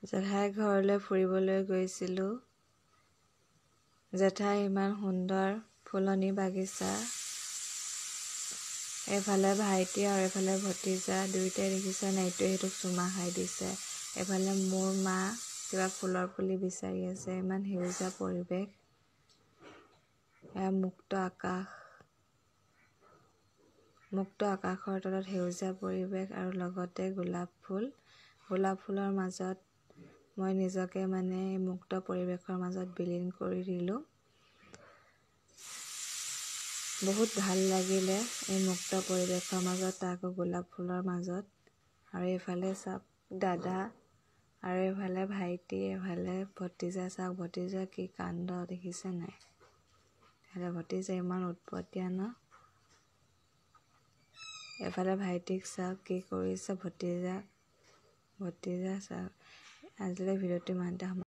জেঠাই ঘৰলৈ ফুৰিবলৈ গৈছিলোঁ। জেঠাই ইমান সুন্দৰ ফুলনি বাগিচা। এফালে ভাইটি আৰু এফালে ভতিজা দুয়োটাই দেখিছে নাই, ইটোৱে সিটোক চুমা খাই দিছে। এফালে মোৰ মা কিবা ফুলৰ পুলি বিচাৰি আছে। ইমান সেউজীয়া পৰিৱেশ, এয়া মুক্ত আকাশ। মুক্ত আকাশৰ তলত সেউজীয়া পৰিৱেশ আৰু লগতে গোলাপ ফুল। গোলাপ ফুলৰ মাজত মই নিজকে মুক্ত পৰিৱেশৰ মাজত বিলীন কৰি দিলোঁ। বহুত ভাল লাগিলে এই মুক্ত পৰিৱেশৰ মাজত, তাকো গোলাপ ফুলৰ মাজত। আৰু এইফালে চাওক দাদা, আৰু এইফালে ভাইটি, এইফালে ভতিজা। চাওক ভতিজা কি কাণ্ড দেখিছে নাই? ভতিজা ইমান উৎপতীয়া ন? এফালে ভাইটিক চাওক কি কৰিছে ভতিজা চাওক। আজিলৈ ভিডিঅ'টো ইমানতে